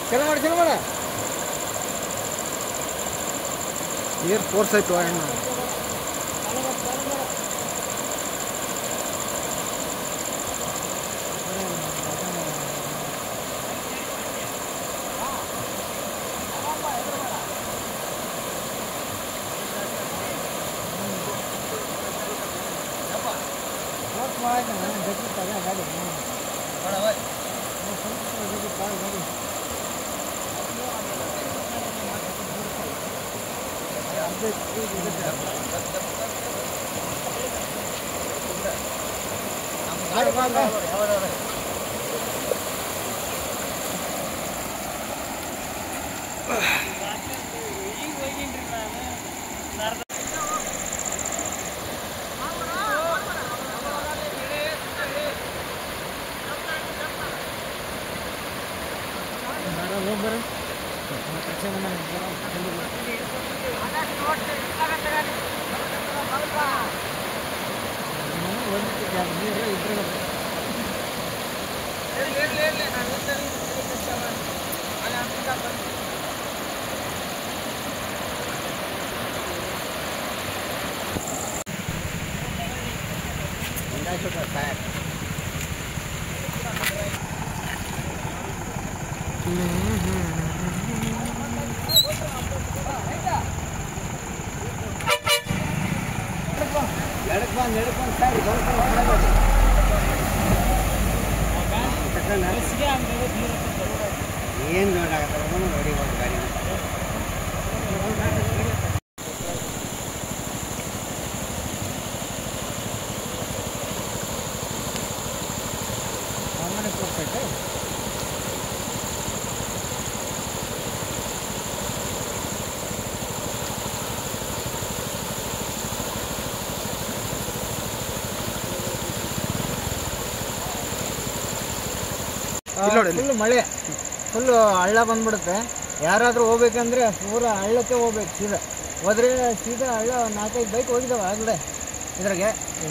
चलो मार ये फोर्स है तो है ना ಫುಲ್ ಮಳೆ ಫುಲ್ ಹಳ್ಳ ಬಂದ್ಬಿಡುತ್ತೆ. ಯಾರಾದರೂ ಹೋಗ್ಬೇಕಂದ್ರೆ ಪೂರಾ ಹಳ್ಳಕ್ಕೆ ಹೋಗ್ಬೇಕು. ಹೋದ್ರೆ ಸೀದಾ ಹಳ್ಳ 4-5 ಬೈಕ್ ಹೋಗಿದ್ದಾವೆ ಆಗಲೇ. ಇದ್ರಾಗೆ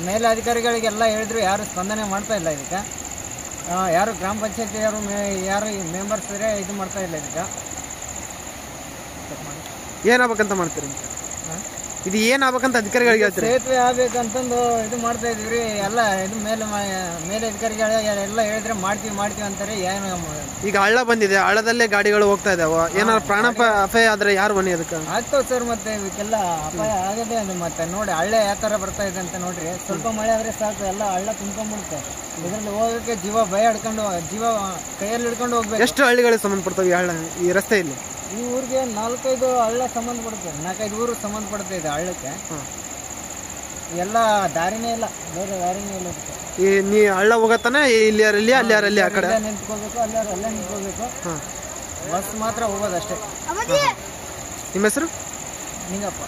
ಮೇಲೆ ಅಧಿಕಾರಿಗಳಿಗೆಲ್ಲ ಹೇಳಿದ್ರು, ಯಾರು ಸ್ಪಂದನೆ ಮಾಡ್ತಾ ಇಲ್ಲ ಇದಕ್ಕೆ. ಯಾರು ಗ್ರಾಮ ಪಂಚಾಯತಿ ಯಾರು ಮೆಂಬರ್ಸ್ ಇದು ಮಾಡ್ತಾ ಇಲ್ಲ ಇದಕ್ಕೆ. ಏನಾಗಬೇಕಂತ ಮಾಡ್ತೀರಿ? ಇದು ಏನಾಗಬೇಕಂತ ಅಧಿಕಾರಿಗಳಿಗೆ ಹೇಳ್ತೀರಿ? ಸೇತುವೆ ಆಗ್ಬೇಕಂತಂದು ಇದು ಮಾಡ್ತಾ ಇದೀವಿ ಎಲ್ಲ. ಇದು ಮೇಲೆ ಅಧಿಕಾರಿಗಳಿಗೆ ಎಲ್ಲ ಹೇಳಿದ್ರೆ ಮಾಡ್ತೀವಿ ಅಂತಾರೆ. ಏನು ಈಗ ಹಳ್ಳ ಬಂದಿದೆ, ಹಳ್ಳದಲ್ಲೇ ಗಾಡಿಗಳು ಹೋಗ್ತಾ ಇದಾವ, ಏನಾದ್ರು ಪ್ರಾಣ ಅಪಾಯ ಆದ್ರೆ ಯಾರು ಬನ್ನಿ ಅದಕ್ಕೆ ಆಗ್ತಾವ ಸರ್. ಮತ್ತೆ ಇವಕ್ಕೆಲ್ಲ ಅಪಾಯ ಆಗದೆ. ಮತ್ತೆ ನೋಡಿ ಹಳ್ಳ ಯಾವ ತರ ಬರ್ತಾ ಇದೆ ಅಂತ ನೋಡ್ರಿ. ಸ್ವಲ್ಪ ಮಳೆ ಆದ್ರೆ ಸಾಕು, ಎಲ್ಲ ಹಳ್ಳ ತುಂಬ್ಕೊಂಡ್ಬಿಡುತ್ತೆ. ಇದರಲ್ಲಿ ಹೋಗಕ್ಕೆ ಜೀವ ಭಯ ಜೀವ ಕೈಯಲ್ಲಿ ಹಿಡ್ಕೊಂಡು ಹೋಗ್ಬೇಕು. ಎಷ್ಟು ಹಳ್ಳಿಗಳಿಗೆ ಸಂಬಂಧಪಡ್ತಾವೆ ಈ ಹಳ್ಳ, ಈ ರಸ್ತೆಯಲ್ಲಿ? ಈ ಊರಿಗೆ 4-5 ಹಳ್ಳ ಸಂಬಂಧಪಡುತ್ತೆ. 4-5 ಊರು ಸಂಬಂಧಪಡ್ತಾ ಇದೆ ಹಳ್ಳಕ್ಕೆ. ಎಲ್ಲ ದಾರಿನೇ ಇಲ್ಲ, ಬೇರೆ ದಾರಿನೇ ಇಲ್ಲ. ನೀ ಹಳ್ಳ ಹೋಗತ್ತಾನೆ ಇಲ್ಲಿ ಅಲ್ಲಿ ಆ ಕಡೆ ನಿಂತ್ಕೋಬೇಕು, ಅಲ್ಲೇ ನಿಂತ್ಕೋಬೇಕು. ಬಸ್ ಮಾತ್ರ ಹೋಗೋದಷ್ಟೇ. ನಿಮ್ಮ ಹೆಸರು? ನಿಂಗಪ್ಪ.